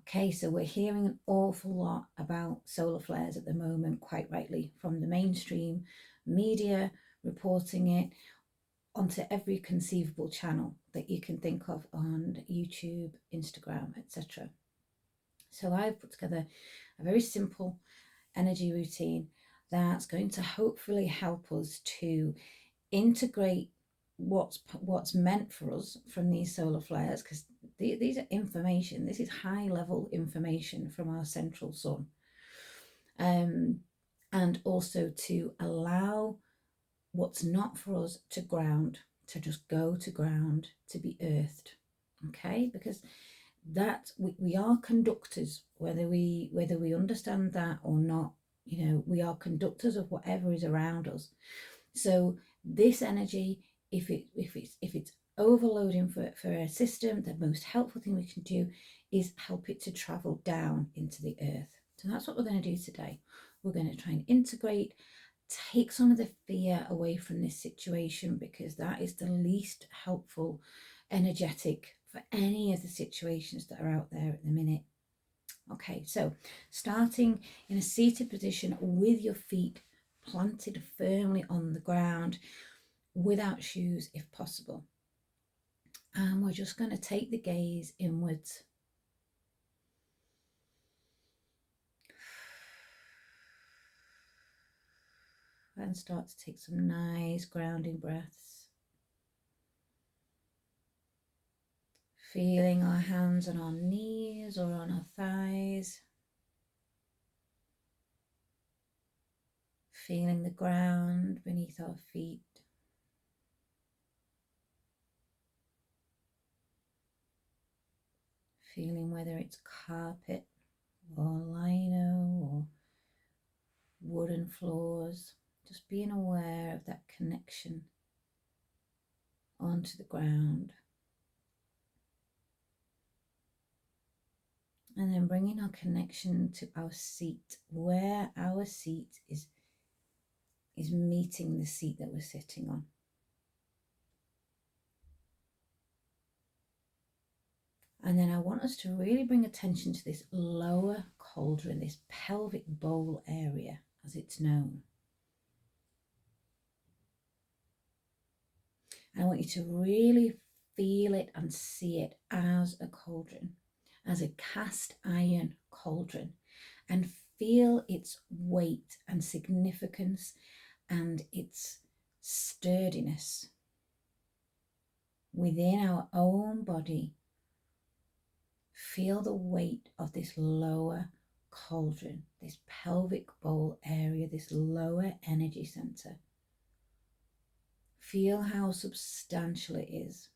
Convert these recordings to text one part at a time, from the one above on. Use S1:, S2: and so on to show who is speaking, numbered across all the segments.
S1: Okay, so we're hearing an awful lot about solar flares at the moment, quite rightly, from the mainstream media reporting it onto every conceivable channel that you can think of on YouTube, Instagram, etc. So I've put together a very simple energy routine that's going to hopefully help us to integrate what's meant for us from these solar flares, because these are information. This is high level information from our central sun, and also to allow what's not for us to ground, to just go to ground, to be earthed. Okay, because that we are conductors, whether we understand that or not. We are conductors of whatever is around us. So this energy, if it's overloading for a system, the most helpful thing we can do is help it to travel down into the earth. So that's what we're going to do today. We're going to try and integrate, take some of the fear away from this situation, because that is the least helpful energetic for any of the situations that are out there at the minute. Okay, so starting in a seated position with your feet planted firmly on the ground, without shoes if possible. And we're just going to take the gaze inwards. And start to take some nice grounding breaths. Feeling our hands on our knees or on our thighs. Feeling the ground beneath our feet. Feeling whether it's carpet or lino or wooden floors. Just being aware of that connection onto the ground. And then bringing our connection to our seat, where our seat is meeting the seat that we're sitting on. And then I want us to really bring attention to this lower cauldron, this pelvic bowl area, as it's known. And I want you to really feel it and see it as a cauldron, as a cast iron cauldron, and feel its weight and significance and its sturdiness within our own body. Feel the weight of this lower cauldron, this pelvic bowl area, this lower energy center. Feel how substantial it is.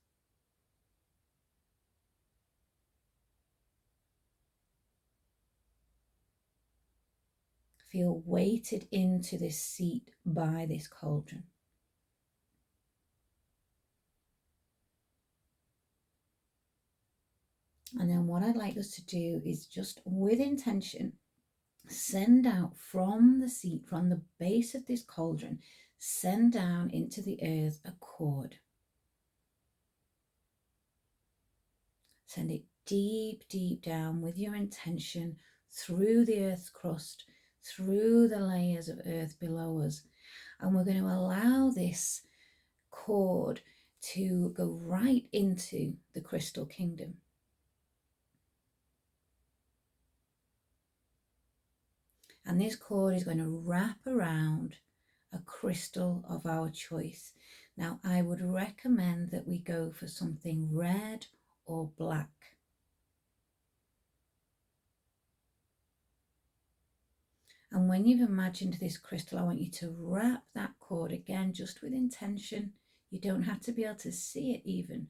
S1: Feel weighted into this seat by this cauldron. And then what I'd like us to do is just with intention, send out from the seat, from the base of this cauldron, send down into the earth a cord. Send it deep, deep down with your intention through the earth's crust, through the layers of earth below us. And we're going to allow this cord to go right into the crystal kingdom. And this cord is going to wrap around a crystal of our choice. Now, I would recommend that we go for something red or black. And when you've imagined this crystal, I want you to wrap that cord again, just with intention. You don't have to be able to see it even.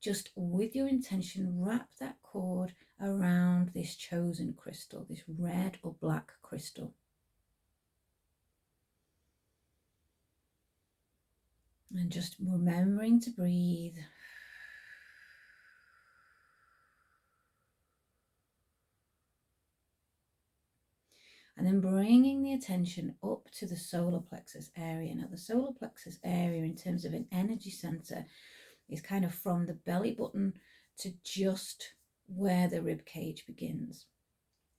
S1: Just with your intention, wrap that cord around this chosen crystal, this red or black crystal. And just remembering to breathe. And then bringing the attention up to the solar plexus area. Now, the solar plexus area, in terms of an energy center, is kind of from the belly button to just where the rib cage begins.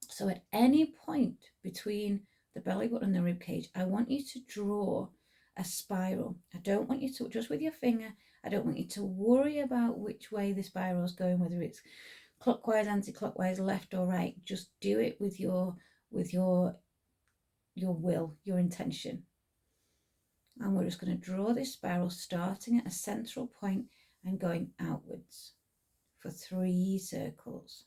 S1: So at any point between the belly button and the rib cage, I want you to draw a spiral. I don't want you to, just with your finger, I don't want you to worry about which way the spiral is going, whether it's clockwise, anti-clockwise, left or right. Just do it with your will, your intention. And we're just going to draw this spiral starting at a central point and going outwards for 3 circles.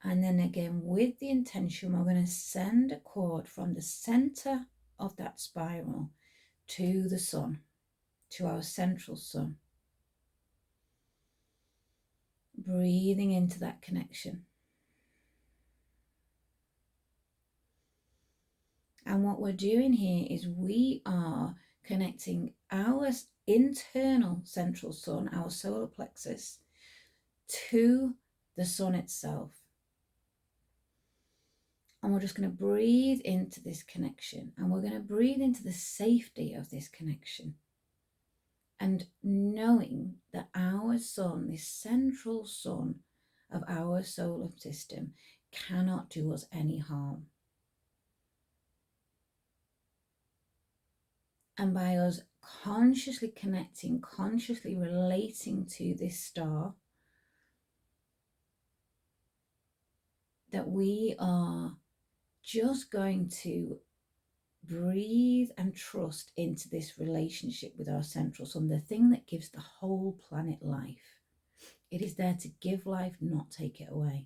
S1: And then again, with the intention, we're going to send a cord from the center of that spiral to the sun, to our central sun. Breathing into that connection. And what we're doing here is we are connecting our internal central sun, our solar plexus, to the sun itself. And we're just going to breathe into this connection, and we're going to breathe into the safety of this connection. And knowing that our sun, this central sun of our solar system, cannot do us any harm. And by us consciously connecting, consciously relating to this star, that we are just going to breathe and trust into this relationship with our central sun, the thing that gives the whole planet life. It is there to give life, not take it away.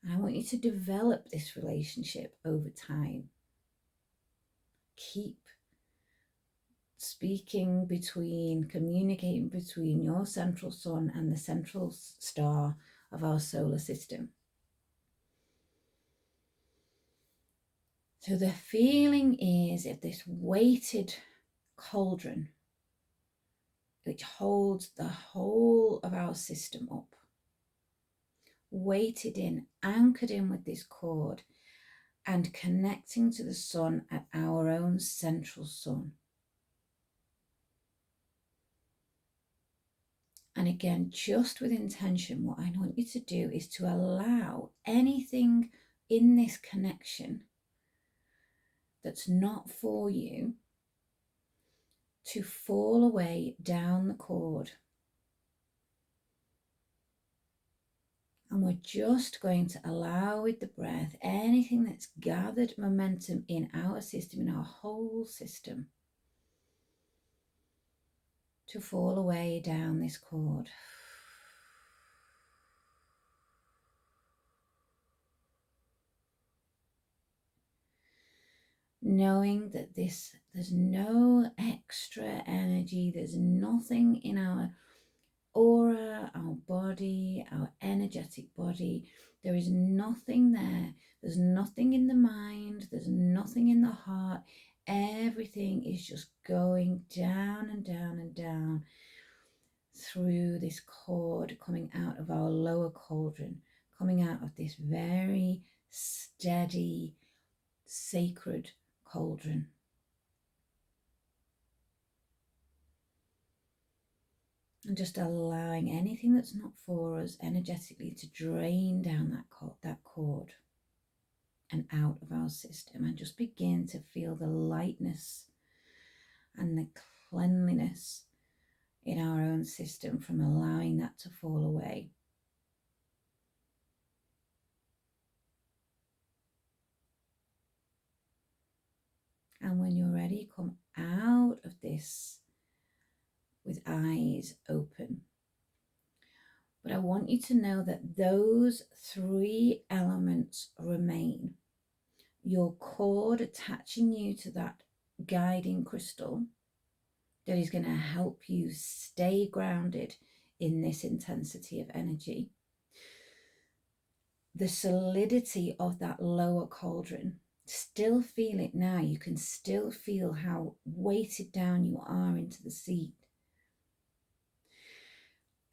S1: And I want you to develop this relationship over time. Keep communicating between your central sun and the central star of our solar system. So the feeling is of this weighted cauldron which holds the whole of our system up, weighted in, anchored in with this cord, and connecting to the sun at our own central sun. And again, just with intention, what I want you to do is to allow anything in this connection that's not for you to fall away down the cord. And we're just going to allow with the breath anything that's gathered momentum in our system, in our whole system, to fall away down this cord. Knowing that there's no extra energy, there's nothing in our aura, our body, our energetic body. There is nothing there. There's nothing in the mind. There's nothing in the heart. Everything is just going down and down and down through this cord, coming out of our lower cauldron, coming out of this very steady, sacred cauldron. And just allowing anything that's not for us energetically to drain down that cord and out of our system, and just begin to feel the lightness and the cleanliness in our own system from allowing that to fall away. And when you're ready, come out of this with eyes open. But I want you to know that those 3 elements remain. Your cord attaching you to that guiding crystal that is going to help you stay grounded in this intensity of energy. The solidity of that lower cauldron, still feel it now. You can still feel how weighted down you are into the seat.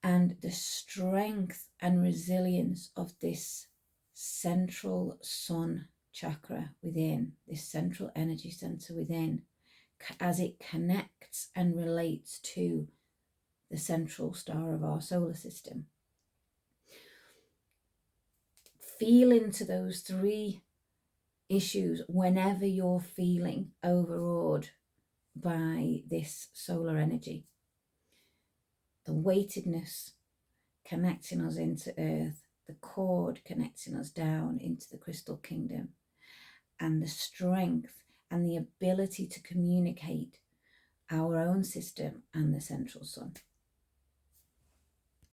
S1: and the strength and resilience of this central sun chakra within, this central energy center within, as it connects and relates to the central star of our solar system. Feel into those three issues whenever you're feeling overawed by this solar energy. The weightedness connecting us into earth, the cord connecting us down into the crystal kingdom, and the strength and the ability to communicate our own system and the central sun.